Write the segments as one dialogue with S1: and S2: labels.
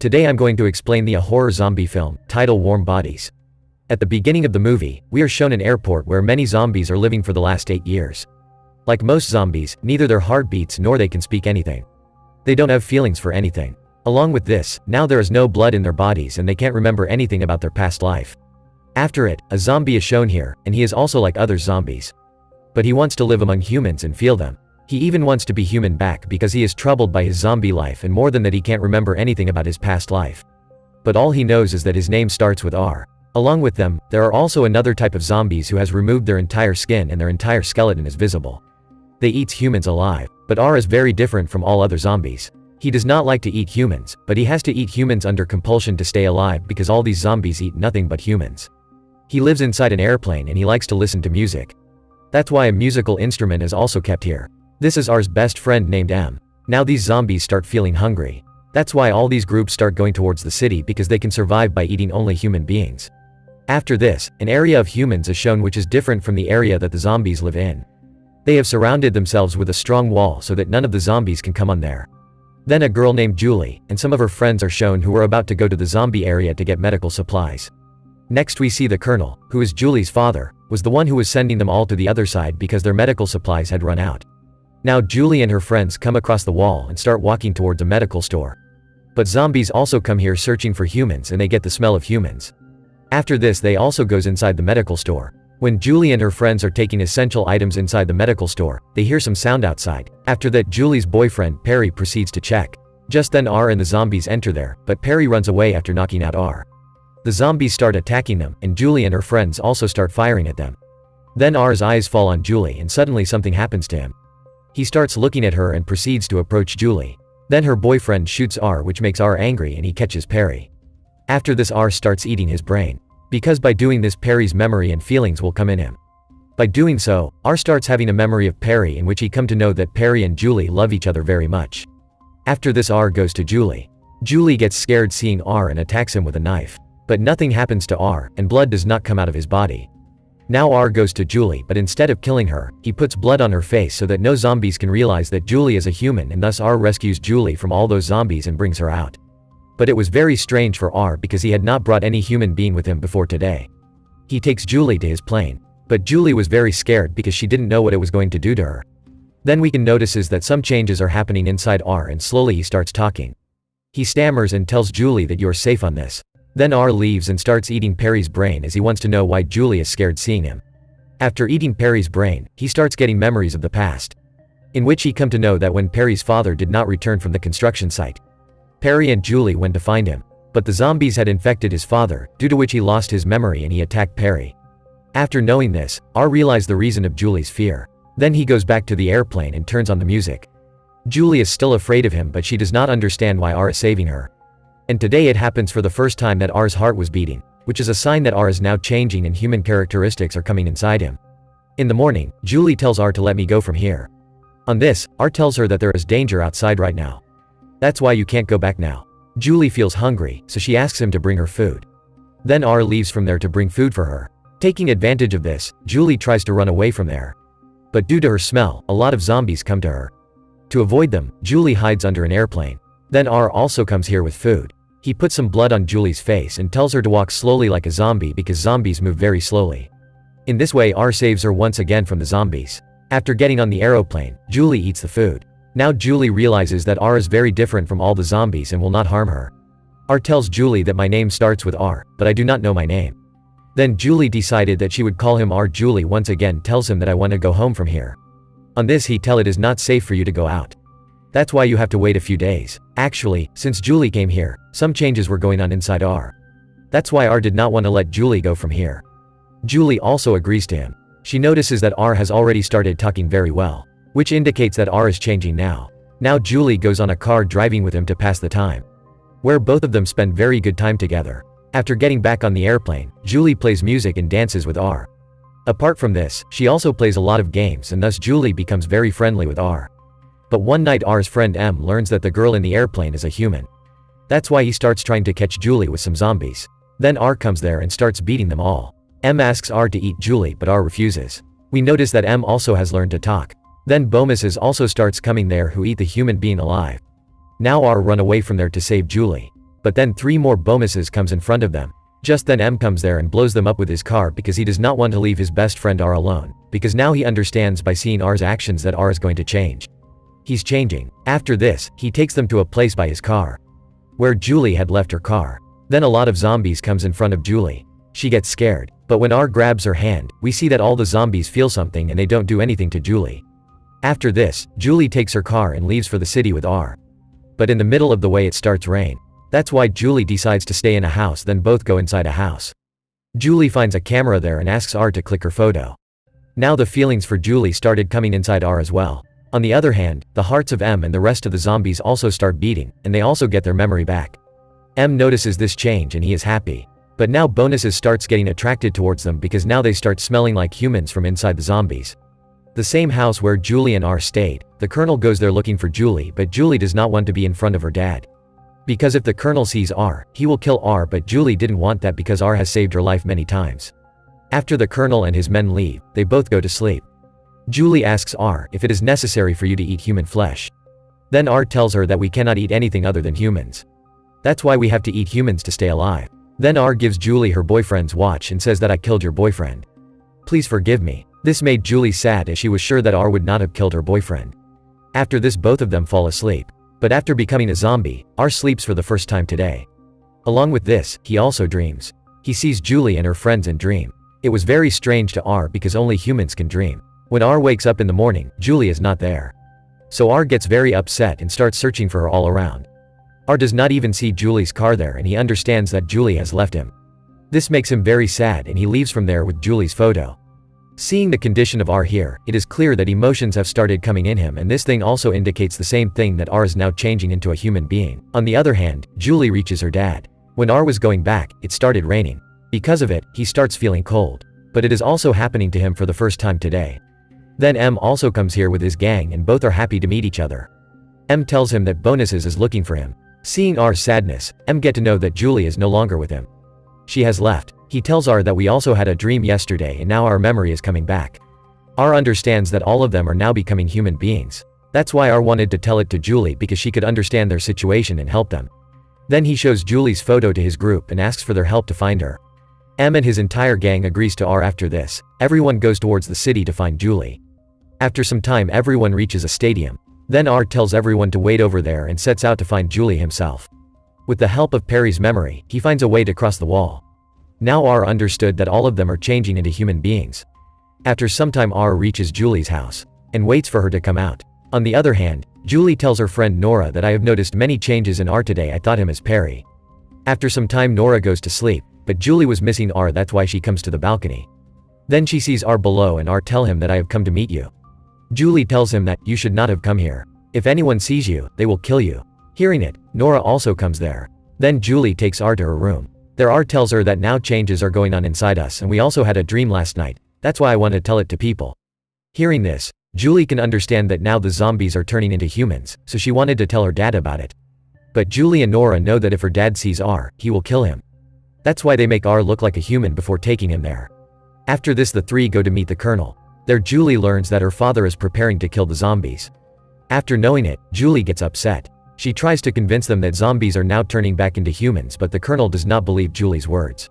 S1: Today I'm going to explain a horror zombie film, titled Warm Bodies. At the beginning of the movie, we are shown an airport where many zombies are living for the last 8 years. Like most zombies, neither their heart beats nor they can speak anything. They don't have feelings for anything. Along with this, now there is no blood in their bodies and they can't remember anything about their past life. After it, a zombie is shown here, and he is also like other zombies. But he wants to live among humans and feel them. He even wants to be human back because he is troubled by his zombie life, and more than that, he can't remember anything about his past life. But all he knows is that his name starts with R. Along with them, there are also another type of zombies who has removed their entire skin and their entire skeleton is visible. They eat humans alive, but R is very different from all other zombies. He does not like to eat humans, but he has to eat humans under compulsion to stay alive because all these zombies eat nothing but humans. He lives inside an airplane and he likes to listen to music. That's why a musical instrument is also kept here. This is R's best friend named M. Now these zombies start feeling hungry. That's why all these groups start going towards the city because they can survive by eating only human beings. After this, an area of humans is shown which is different from the area that the zombies live in. They have surrounded themselves with a strong wall so that none of the zombies can come on there. Then a girl named Julie, and some of her friends are shown who are about to go to the zombie area to get medical supplies. Next we see the Colonel, who is Julie's father, was the one who was sending them all to the other side because their medical supplies had run out. Now Julie and her friends come across the wall and start walking towards a medical store. But zombies also come here searching for humans and they get the smell of humans. After this they also goes inside the medical store. When Julie and her friends are taking essential items inside the medical store, they hear some sound outside. After that, Julie's boyfriend, Perry, proceeds to check. Just then R and the zombies enter there, but Perry runs away after knocking out R. The zombies start attacking them, and Julie and her friends also start firing at them. Then R's eyes fall on Julie and suddenly something happens to him. He starts looking at her and proceeds to approach Julie. Then her boyfriend shoots R, which makes R angry, and he catches Perry. After this, R starts eating his brain. Because by doing this, Perry's memory and feelings will come in him. By doing so, R starts having a memory of Perry in which he come to know that Perry and Julie love each other very much. After this, R goes to Julie. Julie gets scared seeing R and attacks him with a knife. But nothing happens to R, and blood does not come out of his body. Now R goes to Julie, but instead of killing her, he puts blood on her face so that no zombies can realize that Julie is a human, and thus R rescues Julie from all those zombies and brings her out. But it was very strange for R because he had not brought any human being with him before today. He takes Julie to his plane. But Julie was very scared because she didn't know what it was going to do to her. Then we can notice that some changes are happening inside R, and slowly he starts talking. He stammers and tells Julie that you're safe on this. Then R leaves and starts eating Perry's brain as he wants to know why Julie is scared seeing him. After eating Perry's brain, he starts getting memories of the past, in which he come to know that when Perry's father did not return from the construction site, Perry and Julie went to find him. But the zombies had infected his father, due to which he lost his memory and he attacked Perry. After knowing this, R realized the reason of Julie's fear. Then he goes back to the airplane and turns on the music. Julie is still afraid of him, but she does not understand why R is saving her. And today it happens for the first time that R's heart was beating, which is a sign that R is now changing and human characteristics are coming inside him. In the morning, Julie tells R to let me go from here. On this, R tells her that there is danger outside right now. That's why you can't go back now. Julie feels hungry, so she asks him to bring her food. Then R leaves from there to bring food for her. Taking advantage of this, Julie tries to run away from there. But due to her smell, a lot of zombies come to her. To avoid them, Julie hides under an airplane. Then R also comes here with food. He puts some blood on Julie's face and tells her to walk slowly like a zombie because zombies move very slowly. In this way, R saves her once again from the zombies. After getting on the aeroplane, Julie eats the food. Now Julie realizes that R is very different from all the zombies and will not harm her. R tells Julie that my name starts with R, but I do not know my name. Then Julie decided that she would call him R. Julie once again tells him that I want to go home from here. On this he tell it is not safe for you to go out. That's why you have to wait a few days. Actually, since Julie came here, some changes were going on inside R. That's why R did not want to let Julie go from here. Julie also agrees to him. She notices that R has already started talking very well, which indicates that R is changing now. Now Julie goes on a car driving with him to pass the time, where both of them spend very good time together. After getting back on the airplane, Julie plays music and dances with R. Apart from this, she also plays a lot of games, and thus Julie becomes very friendly with R. But one night R's friend M learns that the girl in the airplane is a human. That's why he starts trying to catch Julie with some zombies. Then R comes there and starts beating them all. M asks R to eat Julie, but R refuses. We notice that M also has learned to talk. Then Bomises also starts coming there who eat the human being alive. Now R run away from there to save Julie. But then 3 more bonuses comes in front of them. Just then M comes there and blows them up with his car because he does not want to leave his best friend R alone, because now he understands by seeing R's actions that R is going to change. He's changing. After this, he takes them to a place by his car, where Julie had left her car. Then a lot of zombies comes in front of Julie. She gets scared, but when R grabs her hand, we see that all the zombies feel something and they don't do anything to Julie. After this, Julie takes her car and leaves for the city with R. But in the middle of the way it starts rain. That's why Julie decides to stay in a house, then both go inside a house. Julie finds a camera there and asks R to click her photo. Now the feelings for Julie started coming inside R as well. On the other hand, the hearts of M and the rest of the zombies also start beating, and they also get their memory back. M notices this change and he is happy. But now Bonuses starts getting attracted towards them because now they start smelling like humans from inside the zombies. The same house where Julie and R stayed, the Colonel goes there looking for Julie, but Julie does not want to be in front of her dad. Because if the Colonel sees R, he will kill R, but Julie didn't want that because R has saved her life many times. After the Colonel and his men leave, they both go to sleep. Julie asks R if it is necessary for you to eat human flesh. Then R tells her that we cannot eat anything other than humans. That's why we have to eat humans to stay alive. Then R gives Julie her boyfriend's watch and says that I killed your boyfriend. Please forgive me. This made Julie sad as she was sure that R would not have killed her boyfriend. After this both of them fall asleep. But after becoming a zombie, R sleeps for the first time today. Along with this, he also dreams. He sees Julie and her friends in dream. It was very strange to R because only humans can dream. When R wakes up in the morning, Julie is not there. So R gets very upset and starts searching for her all around. R does not even see Julie's car there and he understands that Julie has left him. This makes him very sad and he leaves from there with Julie's photo. Seeing the condition of R here, it is clear that emotions have started coming in him, and this thing also indicates the same thing, that R is now changing into a human being. On the other hand, Julie reaches her dad. When R was going back, it started raining. Because of it, he starts feeling cold. But it is also happening to him for the first time today. Then M also comes here with his gang and both are happy to meet each other. M tells him that Bonuses is looking for him. Seeing R's sadness, M get to know that Julie is no longer with him. She has left. He tells R that we also had a dream yesterday and now our memory is coming back. R understands that all of them are now becoming human beings. That's why R wanted to tell it to Julie, because she could understand their situation and help them. Then he shows Julie's photo to his group and asks for their help to find her. M and his entire gang agrees to R. After this, everyone goes towards the city to find Julie. After some time everyone reaches a stadium. Then R tells everyone to wait over there and sets out to find Julie himself. With the help of Perry's memory, he finds a way to cross the wall. Now R understood that all of them are changing into human beings. After some time R reaches Julie's house and waits for her to come out. On the other hand, Julie tells her friend Nora that I have noticed many changes in R today, I thought him as Perry. After some time Nora goes to sleep, but Julie was missing R, that's why she comes to the balcony. Then she sees R below and R tell him that I have come to meet you. Julie tells him that you should not have come here. If anyone sees you, they will kill you. Hearing it, Nora also comes there. Then Julie takes R to her room. There R tells her that now changes are going on inside us and we also had a dream last night. That's why I want to tell it to people. Hearing this, Julie can understand that now the zombies are turning into humans, so she wanted to tell her dad about it. But Julie and Nora know that if her dad sees R, he will kill him. That's why they make R look like a human before taking him there. After this the three go to meet the Colonel. There Julie learns that her father is preparing to kill the zombies. After knowing it, Julie gets upset. She tries to convince them that zombies are now turning back into humans, but the Colonel does not believe Julie's words.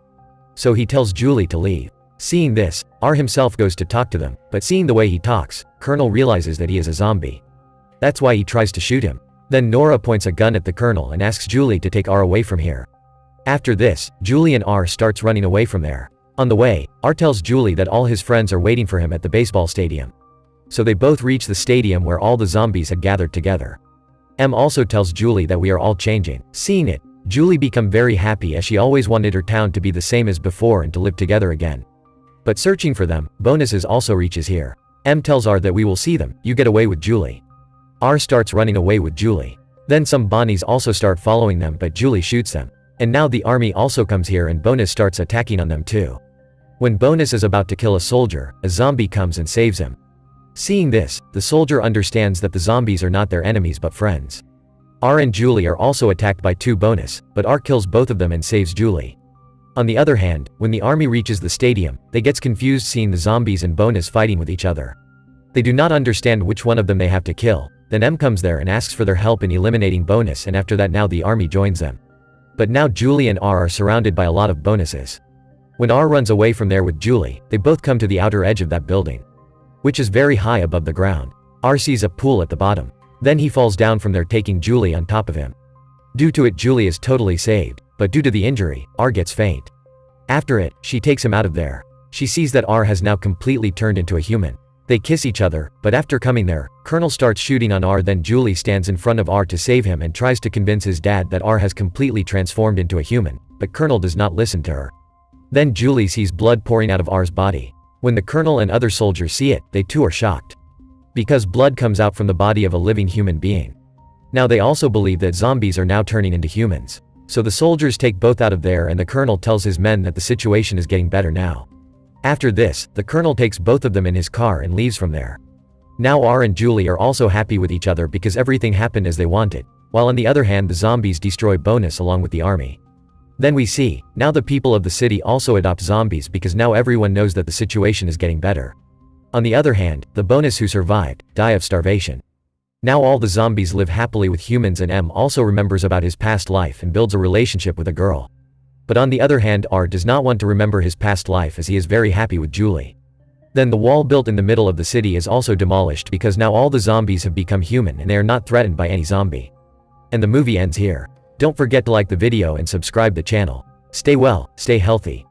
S1: So he tells Julie to leave. Seeing this, R himself goes to talk to them, but seeing the way he talks, Colonel realizes that he is a zombie. That's why he tries to shoot him. Then Nora points a gun at the Colonel and asks Julie to take R away from here. After this, Julie and R starts running away from there. On the way, R tells Julie that all his friends are waiting for him at the baseball stadium. So they both reach the stadium where all the zombies had gathered together. M also tells Julie that we are all changing. Seeing it, Julie becomes very happy as she always wanted her town to be the same as before and to live together again. But searching for them, Bonuses also reaches here. M tells R that we will see them, you get away with Julie. R starts running away with Julie. Then some Bonnies also start following them, but Julie shoots them. And now the army also comes here and Bonus starts attacking on them too. When Bonus is about to kill a soldier, a zombie comes and saves him. Seeing this, the soldier understands that the zombies are not their enemies but friends. R and Julie are also attacked by two Bonus, but R kills both of them and saves Julie. On the other hand, when the army reaches the stadium, they gets confused seeing the zombies and Bonus fighting with each other. They do not understand which one of them they have to kill. Then M comes there and asks for their help in eliminating Bonus, and after that now the army joins them. But now Julie and R are surrounded by a lot of bonuses. When R runs away from there with Julie, they both come to the outer edge of that building, which is very high above the ground. R sees a pool at the bottom. Then he falls down from there, taking Julie on top of him. Due to it, Julie is totally saved, but due to the injury, R gets faint. After it, she takes him out of there. She sees that R has now completely turned into a human. They kiss each other, but after coming there, Colonel starts shooting on R. Then Julie stands in front of R to save him and tries to convince his dad that R has completely transformed into a human, but Colonel does not listen to her. Then Julie sees blood pouring out of R's body. When the Colonel and other soldiers see it, they too are shocked, because blood comes out from the body of a living human being. Now they also believe that zombies are now turning into humans. So the soldiers take both out of there, and the Colonel tells his men that the situation is getting better now. After this, the Colonel takes both of them in his car and leaves from there. Now R and Julie are also happy with each other because everything happened as they wanted, while on the other hand the zombies destroy Bonus along with the army. Then we see, now the people of the city also adopt zombies because now everyone knows that the situation is getting better. On the other hand, the Bonus who survived, die of starvation. Now all the zombies live happily with humans, and M also remembers about his past life and builds a relationship with a girl. But on the other hand, R does not want to remember his past life as he is very happy with Julie. Then the wall built in the middle of the city is also demolished because now all the zombies have become human and they are not threatened by any zombie. And the movie ends here. Don't forget to like the video and subscribe the channel. Stay well, stay healthy.